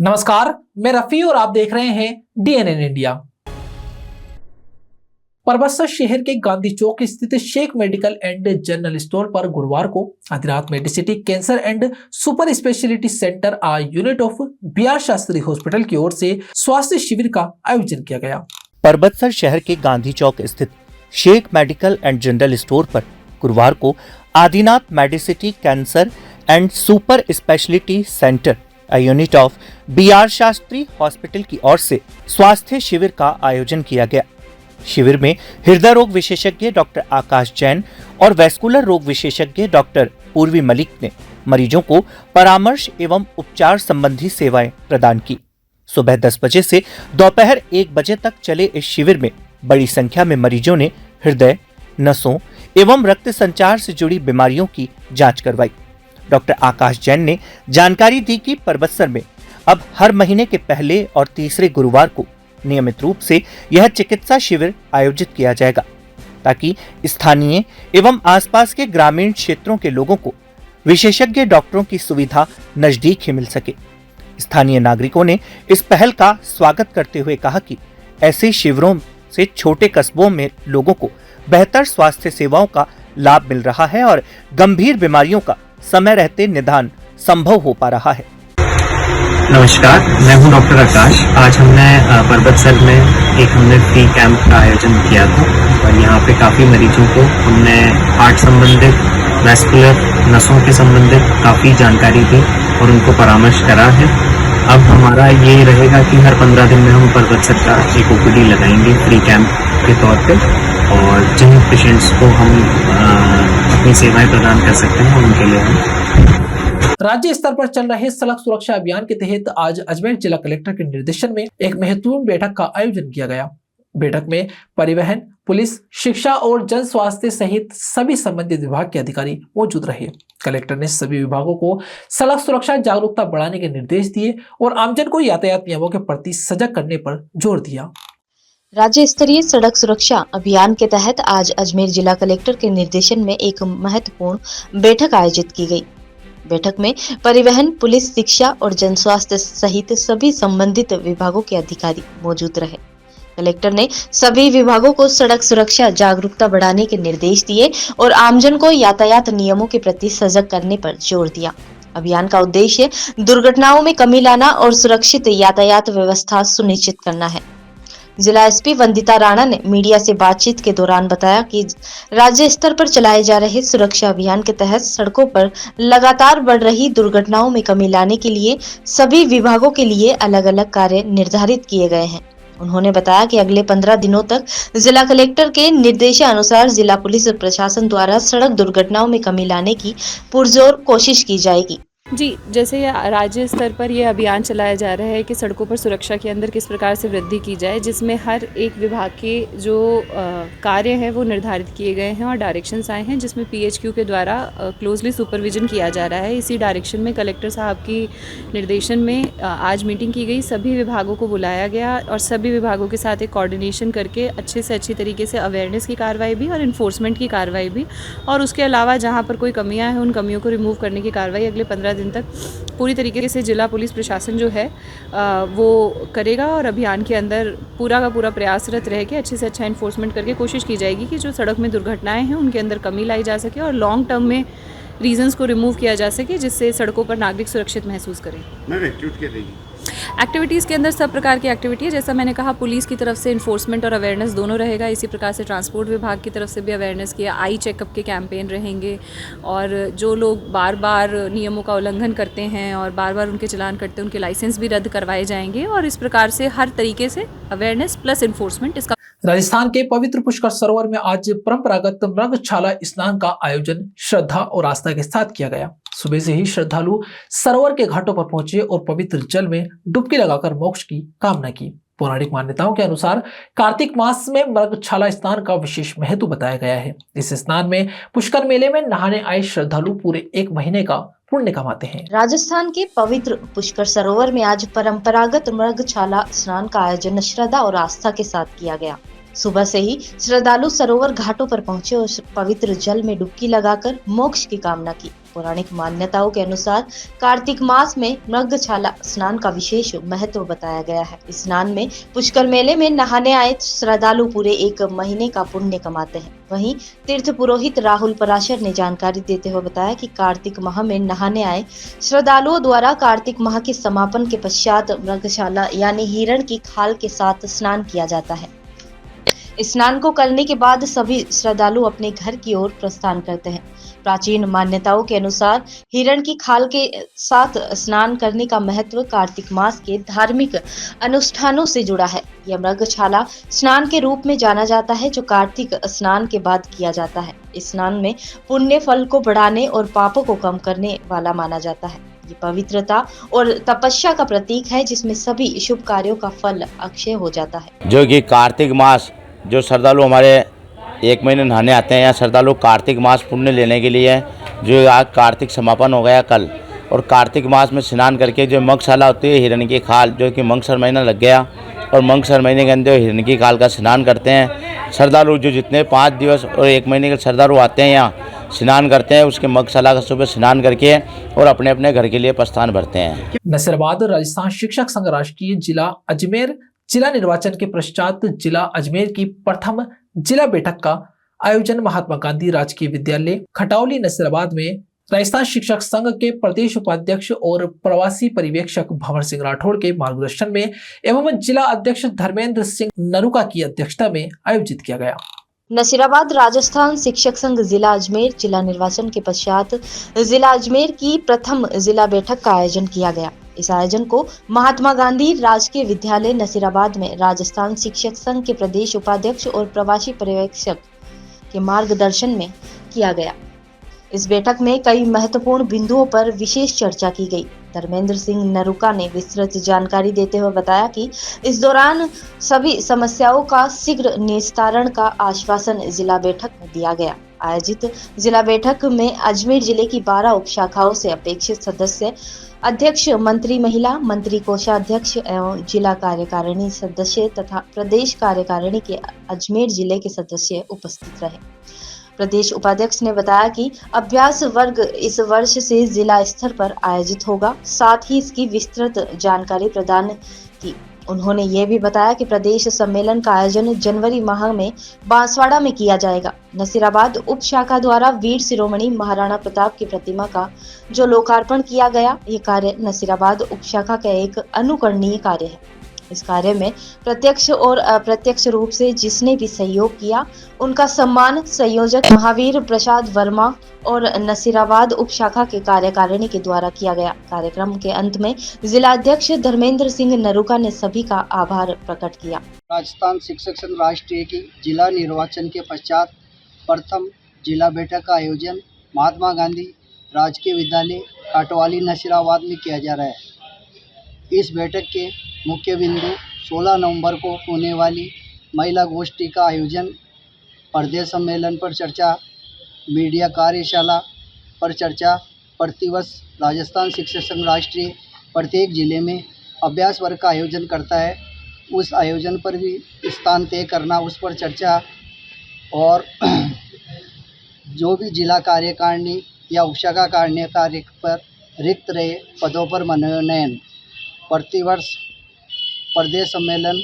नमस्कार, मैं रफी और आप देख रहे हैं DNN इंडिया। परबत्सर शहर के गांधी चौक स्थित Sheikh medical and general store पर गुरुवार को आधी रात Medicity cancer and super speciality centre unit of BR Shastri hospital की ओर से स्वास्थ्य शिविर का आयोजन किया गया। परबत्सर शहर के गांधी चौक स्थित Sheikh medical and general store पर गुरुवार को Adinath Medicity cancer and super speciality centre unit of BR Shastri hospital की ओर से स्वास्थ्य शिविर का आयोजन किया गया। शिविर में हृदय रोग विशेषज्ञ डॉक्टर आकाश जैन और वैस्कुलर रोग विशेषज्ञ डॉक्टर पूर्वी मलिक ने मरीजों को परामर्श एवं उपचार संबंधी सेवाएं प्रदान की। सुबह 10 बजे से दोपहर 1 बजे तक चले इस शिविर में बड़ी संख्या में मरीजों ने हृदय, नसों एवं रक्त संचार से जुड़ी बीमारियों की जांच करवाई। डॉक्टर आकाश जैन ने जानकारी दी कि परबत्सर में अब हर महीने के पहले और तीसरे गुरुवार को नियमित रूप से यह चिकित्सा शिविर आयोजित किया जाएगा ताकि स्थानीय एवं आसपास के ग्रामीण क्षेत्रों के लोगों को विशेषज्ञ डॉक्टरों की सुविधा नजदीक ही मिल सके। स्थानीय नागरिकों ने इस पहल का स्वागत करते हुए कहा कि ऐसे शिविरों से छोटे कस्बों में लोगों को बेहतर स्वास्थ्य सेवाओं का लाभ मिल रहा है और गंभीर बीमारियों का समय रहते निदान संभव हो पा रहा है। नमस्कार, मैं हूं डॉक्टर आकाश। आज हमने परबत्सर में हमने फ्री कैंप का आयोजन किया था और यहाँ पे काफ़ी मरीजों को हमने हार्ट संबंधित, वैस्कुलर, नसों के संबंधित काफ़ी जानकारी दी और उनको परामर्श करा है। अब हमारा ये रहेगा कि हर 15 दिन में हम परबत्सर का एक OPD लगाएंगे फ्री कैंप के तौर पे और जिन पेशेंट्स को हम अपनी सेवाएं प्रदान कर सकते हैं उनके लिए हम राज्य स्तर पर चल रहे सड़क सुरक्षा अभियान के तहत आज अजमेर जिला कलेक्टर के निर्देशन में एक महत्वपूर्ण बैठक का आयोजन किया गया। बैठक में परिवहन, पुलिस, शिक्षा और जन स्वास्थ्य सहित सभी संबंधित विभाग के अधिकारी मौजूद रहे। कलेक्टर ने सभी विभागों को सड़क सुरक्षा जागरूकता बढ़ाने के निर्देश दिए और आमजन को यातायात नियमों के प्रति सजग करने पर जोर दिया। राज्य स्तरीय सड़क सुरक्षा अभियान के तहत आज अजमेर जिला कलेक्टर के निर्देशन में एक महत्वपूर्ण बैठक आयोजित की गई। बैठक में परिवहन, पुलिस, शिक्षा और जन स्वास्थ्य सहित सभी संबंधित विभागों के अधिकारी मौजूद रहे। कलेक्टर ने सभी विभागों को सड़क सुरक्षा जागरूकता बढ़ाने के निर्देश दिए और आमजन को यातायात नियमों के प्रति सजग करने पर जोर दिया। अभियान का उद्देश्य दुर्घटनाओं में कमी लाना और सुरक्षित यातायात व्यवस्था सुनिश्चित करना है। जिला SP वंदिता राणा ने मीडिया से बातचीत के दौरान बताया कि राज्य स्तर पर चलाए जा रहे सुरक्षा अभियान के तहत सड़कों पर लगातार बढ़ रही दुर्घटनाओं में कमी लाने के लिए सभी विभागों के लिए अलग अलग कार्य निर्धारित किए गए हैं। उन्होंने बताया कि अगले 15 दिनों तक जिला कलेक्टर के निर्देशानुसार जिला पुलिस प्रशासन द्वारा सड़क दुर्घटनाओं में कमी लाने की पुरजोर कोशिश की जाएगी। जी, जैसे राज्य स्तर पर यह अभियान चलाया जा रहा है कि सड़कों पर सुरक्षा के अंदर किस प्रकार से वृद्धि की जाए, जिसमें हर एक विभाग के जो कार्य हैं वो निर्धारित किए गए हैं और डायरेक्शंस आए हैं, जिसमें PHQ के द्वारा क्लोजली सुपरविजन किया जा रहा है। इसी डायरेक्शन में कलेक्टर साहब की निर्देशन में आज मीटिंग की गई, सभी विभागों को बुलाया गया और सभी विभागों के साथ एक कोऑर्डिनेशन करके अच्छे से अच्छी तरीके से अवेयरनेस की कार्रवाई भी और इन्फोर्समेंट की कार्रवाई भी, और उसके अलावा जहाँ पर कोई कमियाँ हैं उन कमियों को रिमूव करने की कार्रवाई अगले 15 दिन तक पूरी तरीके से जिला पुलिस प्रशासन जो है वो करेगा और अभियान के अंदर पूरा का पूरा प्रयासरत रह के अच्छे से अच्छा इन्फोर्समेंट करके कोशिश की जाएगी कि जो सड़क में दुर्घटनाएं हैं उनके अंदर कमी लाई जा सके और लॉन्ग टर्म में रीजंस को रिमूव किया जा सके, जिससे सड़कों पर नागरिक सुरक्षित महसूस करें। एक्टिविटीज़ के अंदर सब प्रकार की एक्टिविटी है, जैसा मैंने कहा पुलिस की तरफ से इन्फोर्समेंट और अवेयरनेस दोनों रहेगा। इसी प्रकार से ट्रांसपोर्ट विभाग की तरफ से भी अवेयरनेस किया, आई चेकअप के कैंपेन रहेंगे और जो लोग बार बार नियमों का उल्लंघन करते हैं और बार बार उनके चालान करते हैं उनके लाइसेंस भी रद्द करवाए जाएंगे और इस प्रकार से हर तरीके से अवेयरनेस प्लस इन्फोर्समेंट इसका। राजस्थान के पवित्र पुष्कर सरोवर में आज परंपरागत मृगछाला स्नान का आयोजन श्रद्धा और आस्था के साथ किया गया। सुबह से ही श्रद्धालु सरोवर के घाटों पर पहुंचे और पवित्र जल में डुबकी लगाकर मोक्ष की कामना की। पौराणिक मान्यताओं के अनुसार कार्तिक मास में मृगछाला स्नान का विशेष महत्व बताया गया है। इस स्नान में पुष्कर मेले में नहाने आए श्रद्धालु पूरे 1 महीने का पुण्य कमाते हैं। राजस्थान के पवित्र पुष्कर सरोवर में आज परंपरागत मृगछाला स्नान का आयोजन श्रद्धा और आस्था के साथ किया गया। सुबह से ही श्रद्धालु सरोवर घाटों पर पहुंचे और पवित्र जल में डुबकी लगाकर मोक्ष की कामना की। पौराणिक मान्यताओं के अनुसार कार्तिक मास में मृगछाला स्नान का विशेष महत्व बताया गया है। इस स्नान में पुष्कर मेले में नहाने आए श्रद्धालु पूरे 1 महीने का पुण्य कमाते हैं। वहीं तीर्थ पुरोहित राहुल पराशर ने जानकारी देते हुए बताया कि कार्तिक माह में नहाने आए श्रद्धालुओं द्वारा कार्तिक माह के समापन के पश्चात मृगशाला यानी हिरण की खाल के साथ स्नान किया जाता है। स्नान को करने के बाद सभी श्रद्धालु अपने घर की ओर प्रस्थान करते हैं। प्राचीन मान्यताओं के अनुसार हिरण की खाल के साथ स्नान करने का महत्व कार्तिक मास के धार्मिक अनुष्ठानों से जुड़ा है। यह मृगछाला स्नान के रूप में जाना जाता है जो कार्तिक स्नान के बाद किया जाता है। इस स्नान में पुण्य फल को बढ़ाने और पापों को कम करने वाला माना जाता है। ये पवित्रता और तपस्या का प्रतीक है जिसमें सभी शुभ कार्यों का फल अक्षय हो जाता है। जो कि कार्तिक मास जो श्रद्धालु हमारे 1 महीने नहाने आते हैं, या श्रद्धालु कार्तिक मास पुण्य लेने के लिए जो आज कार्तिक समापन हो गया कल, और कार्तिक मास में स्नान करके जो मृगशाला होती है हिरण की खाल, जो कि मगसर महीना लग गया और मगसर महीने के अंदर हिरण की खाल का स्नान करते हैं श्रद्धालु। जो जितने 5 दिवस और 1 महीने के श्रद्धालु आते हैं यहाँ स्नान करते हैं, उसके मगशाला का सुबह स्नान करके और अपने अपने घर के लिए प्रस्थान भरते हैं। नसीराबाद राजस्थान शिक्षक संघ राष्ट्रीय जिला अजमेर जिला निर्वाचन के पश्चात जिला अजमेर की प्रथम जिला बैठक का आयोजन महात्मा गांधी राजकीय विद्यालय खटावली नसीराबाद में राजस्थान शिक्षक संघ के प्रदेश उपाध्यक्ष और प्रवासी पर्यवेक्षक भंवर सिंह राठौड़ के मार्गदर्शन में एवं जिला अध्यक्ष धर्मेंद्र सिंह नरुका की अध्यक्षता में आयोजित किया गया। नसीराबाद राजस्थान शिक्षक संघ जिला अजमेर जिला निर्वाचन के पश्चात जिला अजमेर की प्रथम जिला बैठक का आयोजन किया गया। इस आयोजन को महात्मा गांधी राजकीय विद्यालय नसीराबाद में राजस्थान शिक्षक संघ के प्रदेश उपाध्यक्ष और प्रवासी पर्यवेक्षक के मार्गदर्शन में किया गया। इस बैठक में कई महत्वपूर्ण बिंदुओं पर विशेष चर्चा की गई। धर्मेंद्र सिंह नरुका ने विस्तृत जानकारी देते हुए बताया कि इस दौरान सभी समस्याओं का शीघ्र निस्तारण का आश्वासन जिला बैठक में दिया गया। आयोजित जिला बैठक में अजमेर जिले की 12 उपशाखाओं से अपेक्षित सदस्य, अध्यक्ष, मंत्री महिला, मंत्री कोषाध्यक्ष एवं जिला कार्यकारिणी सदस्य तथा प्रदेश कार्यकारिणी के अजमेर जिले के सदस्य उपस्थित रहे। प्रदेश उपाध्यक्ष ने बताया कि अभ्यास वर्ग इस वर्ष से जिला स्तर पर आयोजित होगा, साथ ही इसकी विस्तृत जानकारी प्रदान की। उन्होंने ये भी बताया कि प्रदेश सम्मेलन का आयोजन जनवरी माह में बांसवाड़ा में किया जाएगा। नसीराबाद उप शाखा द्वारा वीर शिरोमणि महाराणा प्रताप की प्रतिमा का जो लोकार्पण किया गया, ये कार्य नसीराबाद उप शाखा का एक अनुकरणीय कार्य है। इस कार्य में प्रत्यक्ष और अप्रत्यक्ष रूप से जिसने भी सहयोग किया उनका सम्मान संयोजक महावीर प्रसाद वर्मा और नसीराबाद उप शाखा के कार्यकारिणी के द्वारा किया गया। कार्यक्रम के अंत में जिला अध्यक्ष धर्मेंद्र सिंह नरुका ने सभी का आभार प्रकट किया। राजस्थान शिक्षक संघ राष्ट्रीय की जिला निर्वाचन के पश्चात प्रथम जिला बैठक का आयोजन महात्मा गांधी राजकीय विद्यालय काटवाली नसीराबाद में किया जा रहा है। इस बैठक के मुख्य बिंदु 16 नवंबर को होने वाली महिला गोष्ठी का आयोजन, प्रदेश सम्मेलन पर चर्चा, मीडिया कार्यशाला पर चर्चा, प्रतिवर्ष राजस्थान शिक्षक संघ राष्ट्रीय प्रत्येक जिले में अभ्यास वर्ग का आयोजन करता है, उस आयोजन पर भी स्थान तय करना, उस पर चर्चा, और जो भी जिला कार्यकारिणी या उपशाखा कार्य पर रिक्त रहे पदों पर मनोनयन, प्रतिवर्ष प्रदेश सम्मेलन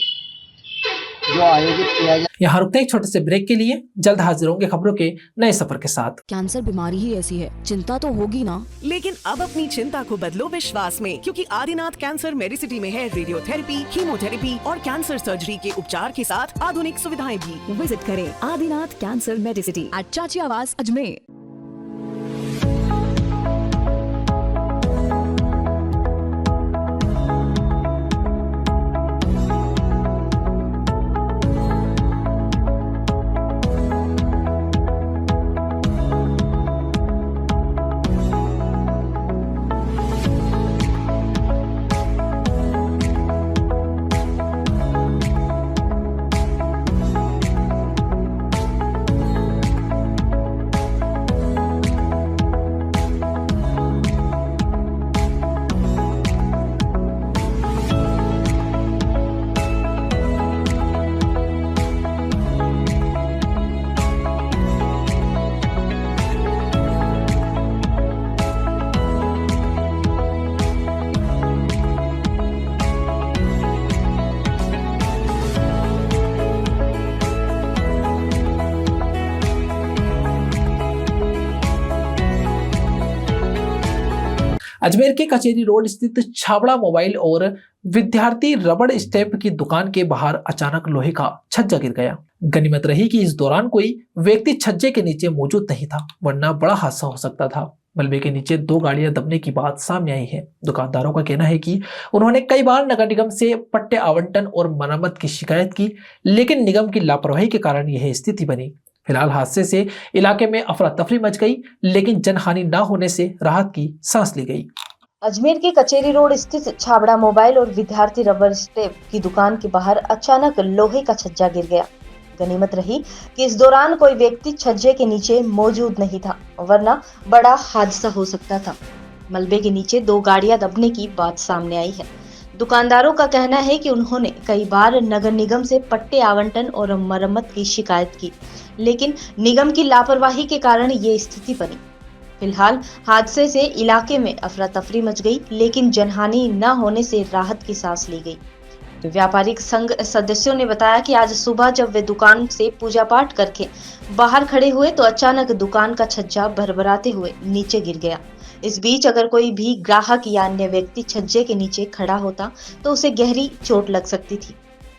जो आयोजित किया जाए। यहाँ रुकते एक छोटे से ब्रेक के लिए, जल्द हाजिर होंगे खबरों के नए सफर के साथ। कैंसर बीमारी ही ऐसी है, चिंता तो होगी ना। लेकिन अब अपनी चिंता को बदलो विश्वास में, क्योंकि आदिनाथ कैंसर मेडिसिटी में है रेडियोथेरेपी, कीमोथेरेपी और कैंसर सर्जरी के उपचार के साथ आधुनिक सुविधाएं भी। विजिट करें आदिनाथ कैंसर मेडिसिटी एट चाची आवास अजमेर। अजमेर के कचेरी रोड स्थित छाबड़ा मोबाइल और विद्यार्थी रबड़ स्टैंप की दुकान के बाहर अचानक लोहे का छज्जा गिर गया। गनीमत रही कि इस दौरान कोई व्यक्ति छज्जे के नीचे मौजूद नहीं था, वरना बड़ा हादसा हो सकता था। मलबे के नीचे 2 गाड़ियां दबने की बात सामने आई है। दुकानदारों का कहना है कि उन्होंने कई बार नगर निगम से पट्टे आवंटन और मरम्मत की शिकायत की, लेकिन निगम की लापरवाही के कारण यह स्थिति बनी। फिलहाल हादसे से इलाके में अफरा तफरी मच गई, लेकिन जनहानि न होने से राहत की सांस ली गई। अजमेर के कचेरी रोड स्थित छाबड़ा मोबाइल और विद्यार्थी रबर स्टैंप की दुकान के बाहर अचानक लोहे का छज्जा गिर गया। गनीमत रही कि इस दौरान कोई व्यक्ति छज्जे के नीचे मौजूद नहीं था, वरना बड़ा हादसा हो सकता था। मलबे के नीचे 2 गाड़ियां दबने की बात सामने आई है। दुकानदारों का कहना है कि उन्होंने कई बार नगर निगम से पट्टे आवंटन और मरम्मत की शिकायत की, लेकिन निगम की लापरवाही के कारण ये स्थिति बनी। फिलहाल हादसे से इलाके में अफरा तफरी मच गई, लेकिन जनहानि न होने से राहत की सांस ली गई। तो व्यापारिक संघ सदस्यों ने बताया कि आज सुबह जब वे दुकान से पूजा पाठ करके बाहर खड़े हुए तो अचानक दुकान का छज्जा भरभराते हुए नीचे गिर गया। इस बीच अगर कोई भी ग्राहक या अन्य व्यक्ति छज्जे के नीचे खड़ा होता तो उसे गहरी चोट लग सकती थी।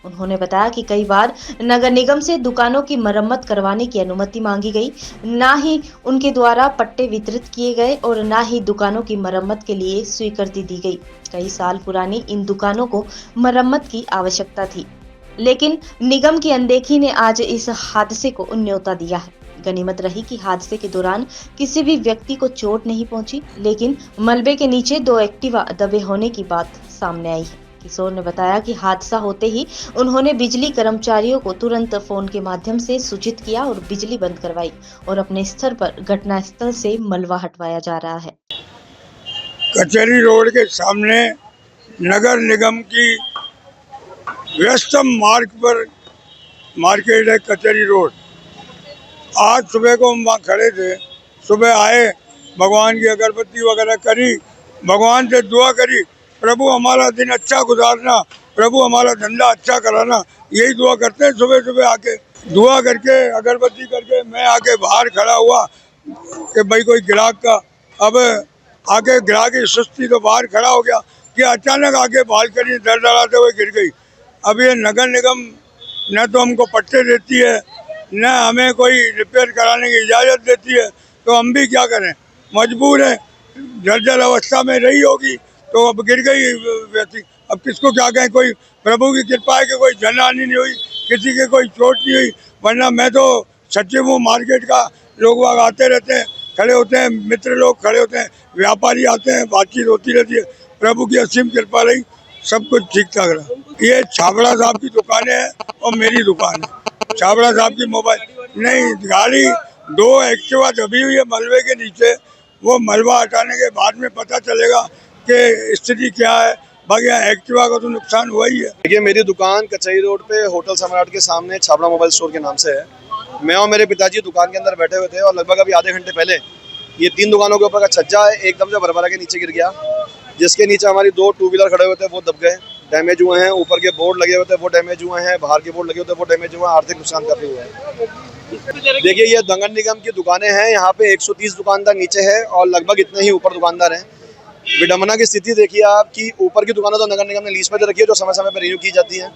उन्होंने बताया कि कई बार नगर निगम से दुकानों की मरम्मत करवाने की अनुमति मांगी गई, ना ही उनके द्वारा पट्टे वितरित किए गए और ना ही दुकानों की मरम्मत के लिए स्वीकृति दी गई। कई साल पुरानी इन दुकानों को मरम्मत की आवश्यकता थी, लेकिन निगम की अनदेखी ने आज इस हादसे को न्योता दिया है। गनीमत रही कि हादसे के दौरान किसी भी व्यक्ति को चोट नहीं पहुंची, लेकिन मलबे के नीचे 2 एक्टिवा दबे होने की बात सामने आई है। किशोर ने बताया कि हादसा होते ही उन्होंने बिजली कर्मचारियों को तुरंत फोन के माध्यम से सूचित किया और बिजली बंद करवाई और अपने स्तर पर घटनास्थल से मलबा हटवाया जा रहा है। कचहरी रोड के सामने नगर निगम की व्यस्तम मार्ग पर मार्केट है कचहरी रोड। आज सुबह को हम वहाँ खड़े थे, सुबह आए, भगवान की अगरबत्ती वगैरह करी, भगवान से दुआ करी, प्रभु हमारा दिन अच्छा गुजारना, प्रभु हमारा धंधा अच्छा कराना, यही दुआ करते हैं। सुबह सुबह आके दुआ करके अगरबत्ती करके मैं आके बाहर खड़ा हुआ कि भाई कोई ग्राहक का, अब आके ग्राहक की सुस्ती तो बाहर खड़ा हो गया कि अचानक आके बालकनी दरदराते हुए गिर गई। अब ये नगर निगम न तो हमको पट्टे देती है, न हमें कोई रिपेयर कराने की इजाज़त देती है, तो हम भी क्या करें, मजबूर है। जर्जर अवस्था में रही होगी तो अब गिर गई व्यक्ति, अब किसको क्या कहें। कोई प्रभु की कृपा है कि कोई जनहानि नहीं हुई, किसी के कोई चोट नहीं हुई, वरना मैं तो सचिव हूँ मार्केट का। लोग वहाँ आते रहते हैं, खड़े होते हैं, मित्र लोग खड़े होते हैं, व्यापारी आते हैं, बातचीत होती रहती है। प्रभु की असीम कृपा रही, सब कुछ ठीक ठाक रहा। ये छाबड़ा साहब की दुकान है और मेरी दुकान है। छाबड़ा साहब की मोबाइल नहीं, गाड़ी 2 एक्टिवा दबी हुई है मलबे के नीचे। वो मलबा हटाने के बाद में पता चलेगा कि स्थिति क्या है। बाकी एक्टिवा का तो नुकसान हुआ ही है। देखिए, मेरी दुकान कचहरी रोड पे होटल सम्राट के सामने छाबड़ा मोबाइल स्टोर के नाम से है। मैं और मेरे पिताजी दुकान के अंदर बैठे हुए थे और लगभग अभी आधे घंटे पहले ये 3 दुकानों के ऊपर का छज्जा है एकदम से भरभरा के नीचे गिर गया, जिसके नीचे हमारी 2 टू व्हीलर खड़े हुए थे, वो दब गए, डैमेज हुए हैं। ऊपर के बोर्ड लगे हुए थे वो डैमेज हुए हैं, बाहर के बोर्ड लगे हुए थे वो डैमेज हुए हैं। आर्थिक नुकसान काफ़ी हुआ है। देखिए, ये नगर निगम की दुकानें हैं, यहाँ पे 130 दुकानदार नीचे है और लगभग इतने ही ऊपर दुकानदार हैं। विडम्बना की स्थिति देखिए आप कि ऊपर की दुकानें तो नगर निगम ने लीज पे रखी है, जो समय समय पर रिन्यू की जाती है।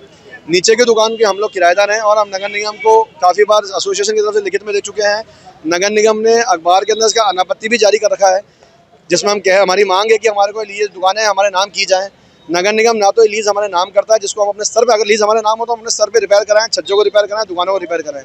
नीचे की दुकान के हम लोग किराएदार हैं और हम नगर निगम को काफ़ी बार एसोसिएशन की तरफ से लिखित में दे चुके हैं। नगर निगम ने अखबार के अंदर इसका अनापत्ति भी जारी कर रखा है, जिसमें हम हमारी मांग है कि हमारे को लीज दुकानें हमारे नाम की जाएँ। नगर निगम ना तो लीज हमारे नाम करता है, जिसको हम अपने स्तर पर, अगर लीज हमारे नाम हो तो हम अपने स्तर पर रिपेयर कराएं, छज्जों को रिपेयर कराएं, दुकानों को रिपेयर कराएं।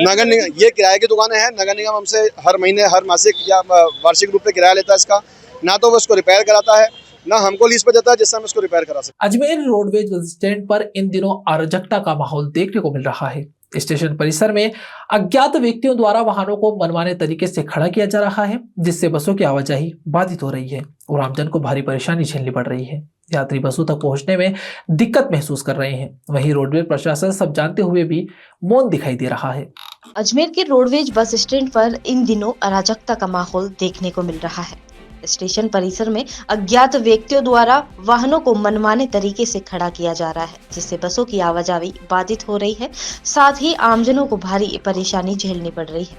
नगर निगम ये किराए की दुकानें हैं, नगर निगम हमसे हर महीने, हर मासिक या वार्षिक रूप में किराया लेता है इसका। ना तो वो इसको रिपेयर कराता है, ना हमको लीज पे देता है जिससे हम इसको रिपेयर करा सकते। अजमेर रोडवेज बस स्टैंड पर इन दिनों अराजकता का माहौल देखने को मिल रहा है। स्टेशन परिसर में अज्ञात व्यक्तियों द्वारा वाहनों को मनमाने तरीके से खड़ा किया जा रहा है, जिससे बसों की आवाजाही बाधित हो रही है और आमजन को भारी परेशानी झेलनी पड़ रही है। यात्री बसों तक पहुंचने में दिक्कत महसूस कर रहे हैं। वहीं रोडवेज प्रशासन सब जानते हुए भी मौन दिखाई दे रहा है। अजमेर के रोडवेज बस स्टैंड पर इन दिनों अराजकता का माहौल देखने को मिल रहा है। स्टेशन परिसर में अज्ञात व्यक्तियों द्वारा वाहनों को मनमाने तरीके से खड़ा किया जा रहा है, जिससे बसों की आवाजाही बाधित हो रही है। साथ ही आमजनों को भारी परेशानी झेलनी पड़ रही है।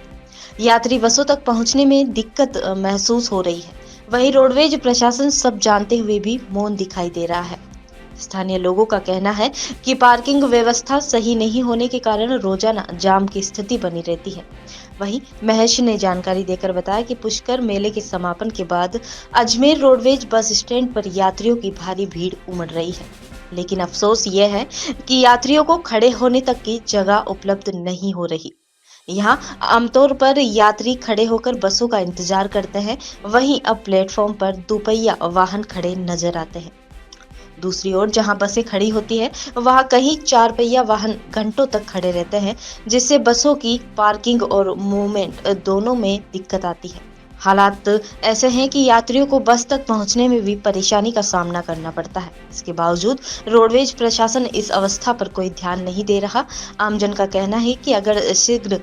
यात्री बसों तक पहुंचने में दिक्कत महसूस हो रही है। वहीं रोडवेज प्रशासन सब जानते हुए भी मौन दिखाई दे रहा है। स्थानीय लोगों का कहना है कि पार्किंग व्यवस्था सही नहीं होने के कारण रोजाना जाम की स्थिति बनी रहती है। वहीं महेश ने जानकारी देकर बताया कि पुष्कर मेले के समापन के बाद अजमेर रोडवेज बस स्टैंड पर यात्रियों की भारी भीड़ उमड़ रही है, लेकिन अफसोस ये है कि यात्रियों को खड़े होने तक की जगह उपलब्ध नहीं हो रही। यहाँ आमतौर पर यात्री खड़े होकर बसों का इंतजार करते हैं, वहीं अब प्लेटफॉर्म पर दोपहिया वाहन खड़े नजर आते हैं। दूसरी ओर जहां बसें खड़ी होती है वहां कहीं चार पहिया वाहन घंटों तक खड़े रहते हैं, जिससे बसों की पार्किंग और मूवमेंट दोनों में दिक्कत आती है। हालात ऐसे हैं कि यात्रियों को बस तक पहुंचने में भी परेशानी का सामना करना पड़ता है। इसके बावजूद रोडवेज प्रशासन इस अवस्था पर कोई ध्यान नहीं दे रहा। आमजन का कहना है कि अगर शीघ्र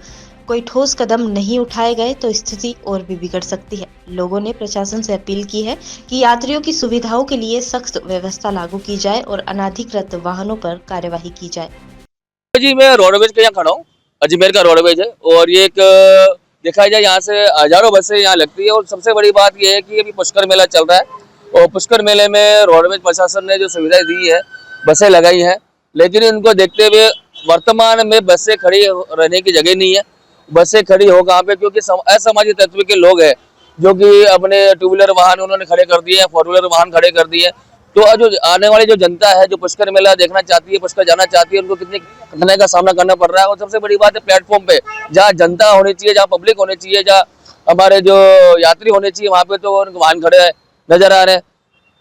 कोई ठोस कदम नहीं उठाए गए तो स्थिति और भी बिगड़ सकती है। लोगों ने प्रशासन से अपील की है कि यात्रियों की सुविधाओं के लिए सख्त व्यवस्था लागू की जाए और अनाधिकृत वाहनों पर कार्यवाही की जाए। जी मैं रोडवेज के यहाँ खड़ा हूँ, अजमेर का रोडवेज है और ये एक देखा जाए यहाँ से हजारों बसें यहाँ लगती है। और सबसे बड़ी बात ये है कि अभी पुष्कर मेला चल रहा है और पुष्कर मेले में रोडवेज प्रशासन ने जो सुविधाएं दी है, बसें लगाई हैं, लेकिन इनको देखते हुए वर्तमान में बसें खड़ी रहने की जगह नहीं है। बसें खड़ी हो कहाँ पे, क्योंकि असामाजिक तत्व के लोग हैं जो कि अपने टू व्हीलर वाहन उन्होंने खड़े कर दिए हैं, फोर व्हीलर वाहन खड़े कर दिए हैं। तो जो आने वाली जो जनता है जो पुष्कर मेला देखना चाहती है, पुष्कर जाना चाहती है, उनको कितनी कठिनाई का सामना करना पड़ रहा है। और सबसे बड़ी बात है प्लेटफॉर्म पे जहाँ जनता होनी चाहिए, जहाँ पब्लिक होनी चाहिए, जहाँ हमारे जो यात्री होने चाहिए, वहाँ पे तो वाहन खड़े नजर आ रहे हैं।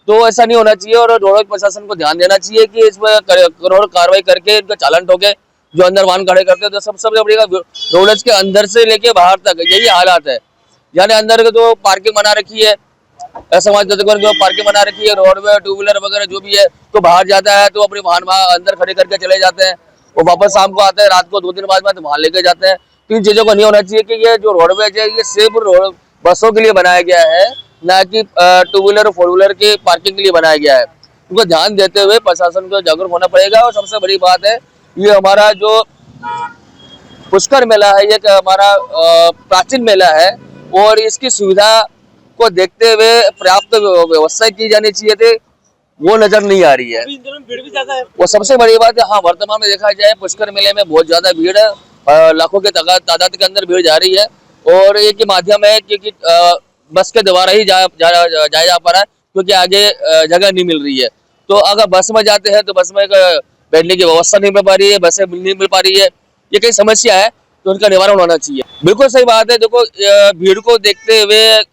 तो ऐसा नहीं होना चाहिए और रोडवेज प्रशासन को ध्यान देना चाहिए कि इस पर करोड़ कार्रवाई करके इनका चालान ठोके जो अंदर वाहन खड़े करते हैं। तो सबसे बड़ी रोडवेज के अंदर से लेके बाहर तक यही हालात है। यानी अंदर तो पार्किंग बना रखी है, समाज पार्किंग बना रखी है, रोडवे टू व्हीलर वगैरह जो भी है, तो बाहर जाता है तो अपने वाहन अंदर खड़े करके चले जाते हैं और वापस शाम को आते हैं, रात को 2 दिन बाद में तो वहां लेके जाते हैं। तो इन चीजों को नहीं होना चाहिए कि ये जो रोडवेज है ये सिर्फ बसों के लिए बनाया गया है, ना कि टू व्हीलर और फोर व्हीलर की पार्किंग के लिए बनाया गया है। उनको ध्यान देते हुए प्रशासन को जागरूक होना पड़ेगा। और सबसे बड़ी बात है, ये हमारा जो पुष्कर मेला है ये हमारा प्राचीन मेला है और इसकी सुविधा को देखते हुए पर्याप्त व्यवस्था की जानी चाहिए थी, वो नजर नहीं आ रही है। भीड़ भी ज्यादा है। वो सबसे बड़ी बात है। हाँ, वर्तमान में देखा जाए पुष्कर मेले में बहुत ज्यादा भीड़ है, लाखों के तादाद के अंदर भीड़ जा रही है और एक ही माध्यम है क्योंकि बस के द्वारा ही जाया जा पा रहा है, क्योंकि आगे जगह नहीं मिल रही है। तो अगर बस में जाते हैं तो बस में बैठने की व्यवस्था नहीं मिल पा रही है, बसें नहीं मिल पा रही है, ये कई समस्या है, तो उनका निवारण होना चाहिए। बिल्कुल सही बात है। देखो भीड़ को देखते हुए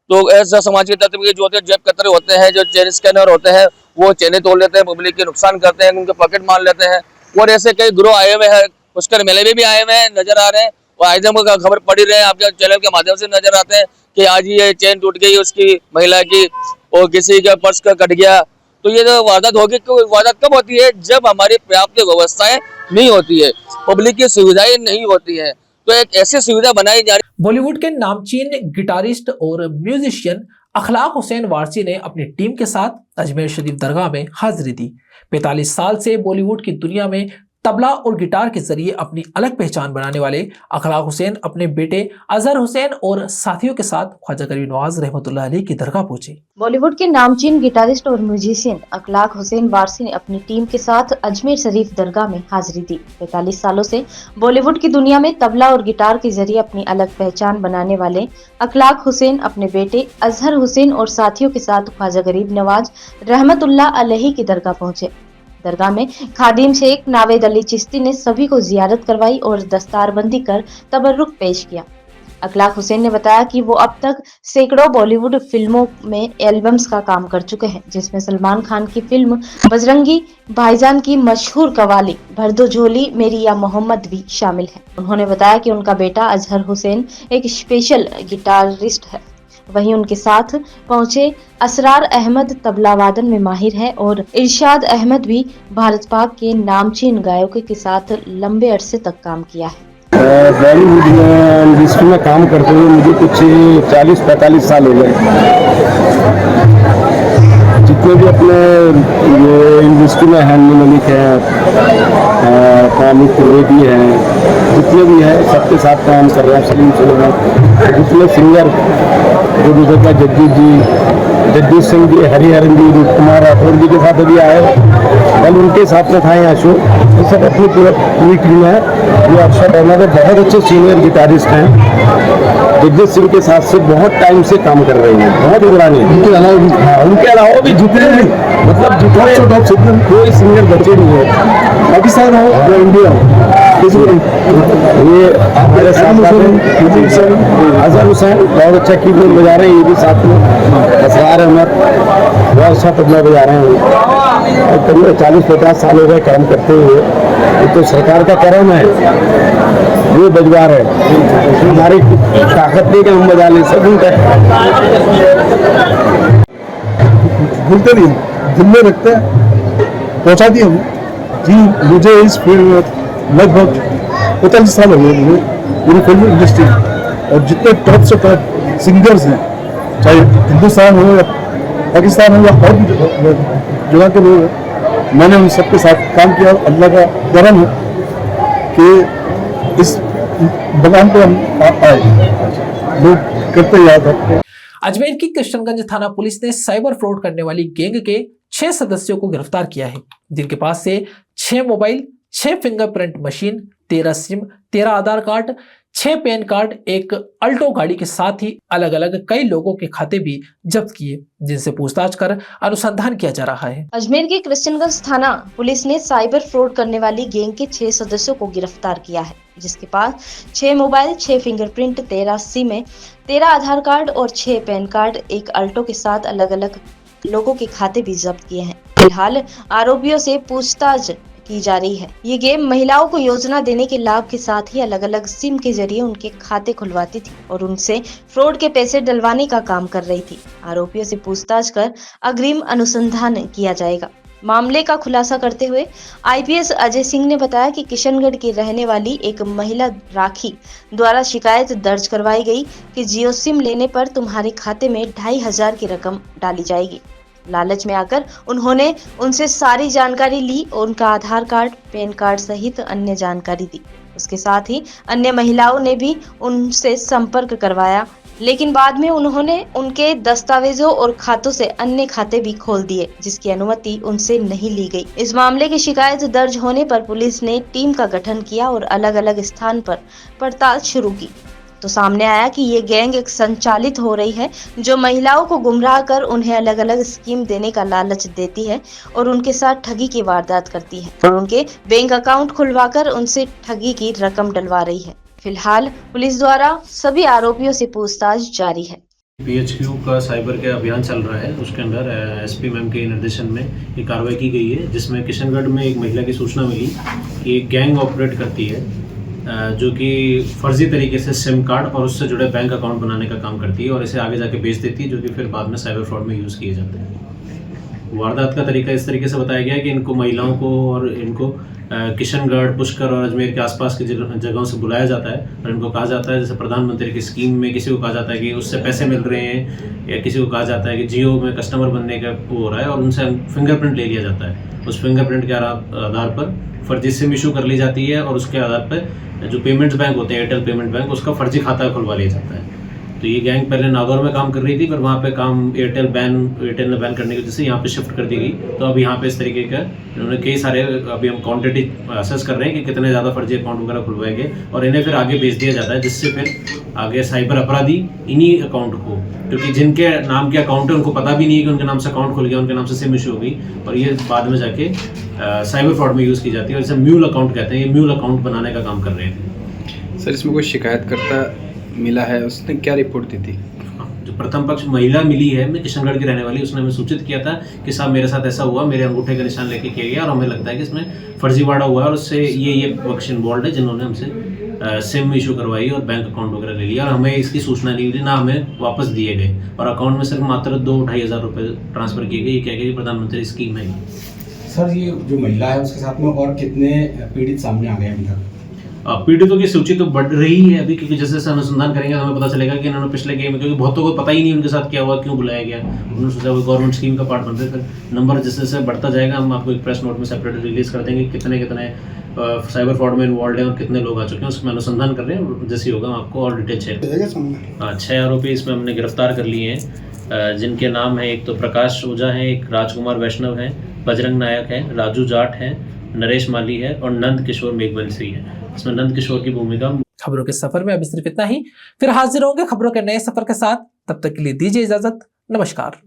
तो ऐसा समाज के तत्व के जो होते हैं, जेब कतरे होते हैं, जो चेन स्कैनर होते हैं, वो चेनें तोड़ लेते हैं, पब्लिक के नुकसान करते हैं, उनके पॉकेट मार लेते हैं। और ऐसे कई ग्रोह आए हुए हैं, पुष्कर मेले में भी आए हुए हैं, नजर आ रहे हैं और आज हम खबर पड़ी रहे हैं, आपके चैनल के माध्यम से नजर आते हैं कि आज ये चेन टूट गई उसकी महिला की और किसी का पर्स का कट गया। तो ये जो वारदात होगी, वारदात कब होती है? जब हमारी पर्याप्त व्यवस्थाएं नहीं होती है, पब्लिक की सुविधाएं नहीं होती है। तो एक ऐसी सुविधा बनाई जा रही। बॉलीवुड के नामचीन गिटारिस्ट और म्यूजिशियन अखलाक हुसैन वारसी ने अपनी टीम के साथ अजमेर शरीफ दरगाह में हाजिरी दी। 45 साल से बॉलीवुड की दुनिया में तबला और गिटार के जरिए अपनी अलग पहचान बनाने वाले अखलाक हुसैन अपने बेटे अजहर हुसैन और साथियों के साथ ख्वाजा गरीब नवाज रहमतुल्लाह अलैह की दरगाह पहुंचे। बॉलीवुड के नामचीन गिटारिस्ट और म्यूजिशियन अखलाक हुसैन वारसी ने अपनी टीम के साथ अजमेर शरीफ दरगाह में हाजिरी दी। 45 सालों से बॉलीवुड की दुनिया में तबला और गिटार के जरिए अपनी अलग पहचान बनाने वाले अखलाक हुसैन अपने बेटे अजहर हुसैन और साथियों के साथ ख्वाजा गरीब नवाज रहमतुल्लाह अलैह की दरगाह पहुंचे। दरगाह में खादिम शेख नावेद अली चिश्ती ने सभी को जियारत करवाई और दस्तारबंदी कर तबर्रुक पेश किया। अखलाक हुसैन ने बताया कि वो अब तक सैकड़ों बॉलीवुड फिल्मों में एल्बम्स का काम कर चुके हैं, जिसमें सलमान खान की फिल्म बजरंगी भाईजान की मशहूर कवाली भर दो झोली मेरी या मोहम्मद भी शामिल है। उन्होंने बताया कि उनका बेटा अजहर हुसैन एक स्पेशल गिटारिस्ट है। वहीं उनके साथ पहुंचे असरार अहमद तबला वादन में माहिर है और इरशाद अहमद भी भारत पाक के नामचीन गायकों के साथ लंबे अरसे तक काम किया है। बॉलीवुड में इंडस्ट्री में काम करते हुए मुझे कुछ 40-45 साल हो गए। जितने भी अपने ये इंडस्ट्री में हैं, मलिक है, कामिक त्रिवेदी है, जितने भी हैं सबके साथ काम कर रहे हैं। सलीम सुलेमान, जितने सिंगर जो गुजर का जगदीश सिंह जी, हरिहरन जी, रूप कुमार राठौर जी के साथ अभी आए, कल उनके साथ में था यहाँ शो। ये सब अपनी पूरी टीम है। ये अक्षर अहमद बहुत अच्छे सीनियर गिटारिस्ट हैं, जगदीश सिंह के साथ से बहुत टाइम से काम कर रहे हैं, बहुत पुराने। उनके अलावा भी जितने भी मतलब जितने कोई सिंगर बचे नहीं है, पाकिस्तान हो या इंडिया हो। ये हमारे साथ अजहर हुसैन बहुत अच्छा कीबोर्ड बजा रहे हैं, ये भी साथ में असरार अहमद बहुत अच्छा तबला बजा रहे हैं। और करीब 40-50 साल हो गए काम करते हुए। ये तो सरकार का करम है, वो बजवा रहे हैं, हमारी ताकत नहीं कि हम बजा लें, सब उनका भूलते नहीं, दिल में रखते हैं, पहुँचा दिए हम जी। मुझे इस फील्ड में लगभग 45 साल हो गए मुझे, पूरी फिल्म इंडस्ट्री, और जितने टॉप से टॉप सिंगर्स हैं, चाहे हिंदुस्तान हो या पाकिस्तान हो या और भी जगह के लोग हैं, मैंने उन सबके साथ काम किया। अल्लाह का करम है कि इस बगान पर हम आए, लोग करते याद है। अजमेर की कृष्णगंज थाना पुलिस ने साइबर फ्रॉड करने वाली गैंग के 6 सदस्यों को गिरफ्तार किया है, जिनके पास से 6 मोबाइल, 6 फिंगरप्रिंट मशीन, 13 सिम, 13 आधार कार्ड, 6 पैन कार्ड, एक अल्टो गाड़ी के साथ ही अलग अलग कई लोगों के खाते भी जब्त किए, जिनसे पूछताछ कर अनुसंधान किया जा रहा है। अजमेर के कृष्णगंज थाना पुलिस ने साइबर फ्रॉड करने वाली गैंग के 6 सदस्यों को गिरफ्तार किया है, जिसके पास 6 मोबाइल, 6 फिंगरप्रिंट, 13 सिम, 13 आधार कार्ड और 6 पैन कार्ड, एक अल्टो के साथ अलग अलग लोगों के खाते भी जब्त किए हैं। फिलहाल आरोपियों से पूछताछ की जा रही है। ये गेम महिलाओं को योजना देने के लाभ के साथ ही अलग अलग सिम के जरिए उनके खाते खुलवाती थी और उनसे फ्रॉड के पैसे डलवाने का काम कर रही थी। आरोपियों से पूछताछ कर अग्रिम अनुसंधान किया जाएगा। मामले का खुलासा करते हुए आईपीएस अजय सिंह ने बताया कि किशनगढ़ की रहने वाली एक महिला राखी द्वारा शिकायत दर्ज करवाई गई कि जियो सिम लेने पर तुम्हारे खाते में 2500 की रकम डाली जाएगी। लालच में आकर उन्होंने उनसे सारी जानकारी ली और उनका आधार कार्ड, पैन कार्ड सहित अन्य जानकारी दी। उसके साथ ही अन्य महिलाओं ने भी उनसे संपर्क करवाया, लेकिन बाद में उन्होंने उनके दस्तावेजों और खातों से अन्य खाते भी खोल दिए, जिसकी अनुमति उनसे नहीं ली गई। इस मामले की शिकायत दर्ज होने पर पुलिस ने टीम का गठन किया और अलग अलग स्थान पर पड़ताल शुरू की, तो सामने आया कि ये गैंग एक संचालित हो रही है, जो महिलाओं को गुमराह कर उन्हें अलग अलग स्कीम देने का लालच देती है और उनके साथ ठगी की वारदात करती है और उनके बैंक अकाउंट खुलवाकर उनसे ठगी की रकम डलवा रही है। फिलहाल पुलिस द्वारा सभी आरोपियों से पूछताछ जारी है। PHQ का साइबर के अभियान चल रहा है, उसके अंदर SP मैम के निर्देशन में ये कार्रवाई की गई है, जिसमें किशनगढ़ में एक महिला की सूचना मिली कि एक गैंग ऑपरेट करती है जो कि फर्जी तरीके से सिम कार्ड और उससे जुड़े बैंक अकाउंट बनाने का काम करती है और इसे आगे जाके बेच देती है, जो कि फिर बाद में साइबर फ्रॉड में यूज़ किए जाते हैं। वारदात का तरीका इस तरीके से बताया गया है कि इनको महिलाओं को और इनको किशनगढ़, पुष्कर और अजमेर के आसपास की जगहों से बुलाया जाता है और इनको कहा जाता है, जैसे प्रधानमंत्री की स्कीम में किसी को कहा जाता है कि उससे पैसे मिल रहे हैं, या किसी को कहा जाता है कि जियो में कस्टमर बनने का वो हो रहा है और उनसे फिंगरप्रिंट ले लिया जाता है। उस फिंगरप्रिंट के आधार पर फर्जी सिम इशू कर ली जाती है और उसके आधार पर जो पेमेंट्स बैंक होते हैं, एयरटेल पेमेंट बैंक, उसका फर्जी खाता खुलवा लिया जाता है। तो ये गैंग पहले नागौर में काम कर रही थी, पर वहाँ पे काम एयरटेल ने बैन करने की वजह से यहाँ पे शिफ्ट कर दी गई। तो अब यहाँ पे इस तरीके का इन्होंने कई सारे, अभी हम क्वांटिटी असेस कर रहे हैं कि कितने ज़्यादा फर्जी अकाउंट वगैरह खुलवाएंगे और इन्हें फिर आगे भेज दिया जाता है, जिससे फिर आगे साइबर अपराधी इन्हीं अकाउंट को, क्योंकि जिनके नाम के अकाउंट है उनको पता भी नहीं है कि उनके नाम से अकाउंट खुल गया, उनके नाम से सिम इशू हो गई और ये बाद में जाके साइबर फ्रॉड में यूज़ की जाती है और इसे म्यूल अकाउंट कहते हैं। ये म्यूल अकाउंट बनाने का काम कर रहे थे। सर, इसमें कोई शिकायतकर्ता मिला है, उसने क्या रिपोर्ट दी थी? जो प्रथम पक्ष महिला मिली है, मैं किशनगढ़ की रहने वाली, उसने हमें सूचित किया था कि साहब मेरे साथ ऐसा हुआ, मेरे अंगूठे का निशान लेके किया गया और हमें लगता है कि इसमें फर्जीवाड़ा हुआ है और उससे ये पक्ष इन्वॉल्व है, जिन्होंने हमसे सिम इशू करवाई और बैंक अकाउंट वगैरह ले लिया और हमें इसकी सूचना नहीं मिली, ना हमें वापस दिए गए और अकाउंट में सिर्फ मात्र 2-2.5 हज़ार रुपये ट्रांसफ़र किए गए। ये कह गए प्रधानमंत्री स्कीम है। सर, ये जो महिला है उसके साथ में और कितने पीड़ित सामने आ गए अभी तक? पीड़ितों की सूची तो बढ़ रही है अभी, क्योंकि जैसे जैसे अनुसंधान करेंगे तो हमें पता चलेगा कि इन्होंने पिछले गेम में, क्योंकि बहुतों को पता ही नहीं उनके साथ क्या हुआ, क्यों बुलाया गया, उन्होंने सोचा वो गवर्नमेंट स्कीम का पार्ट बन रहे थे। नंबर जैसे जैसे बढ़ता जाएगा हम आपको एक प्रेस नोट में सेपरेट रिलीज कर देंगे कितने कितने साइबर फ्रॉड में इन्वॉल्व हैं और कितने लोग आ चुके हैं, उसमें अनुसंधान कर रहे हैं। जैसे ही होगा हम आपको और डिटेल शेयर करेंगे। 6 आरोपी इसमें हमने गिरफ्तार कर लिए हैं, जिनके नाम है, एक तो प्रकाश ओझा है, एक राजकुमार वैष्णव है, बजरंग नायक है, राजू जाट है, नरेश माली है और नंद किशोर मेघवंशी है। इसमें नंद किशोर की भूमिका। खबरों के सफर में अभी सिर्फ इतना ही, फिर हाजिर होंगे खबरों के नए सफर के साथ। तब तक के लिए दीजिए इजाजत, नमस्कार।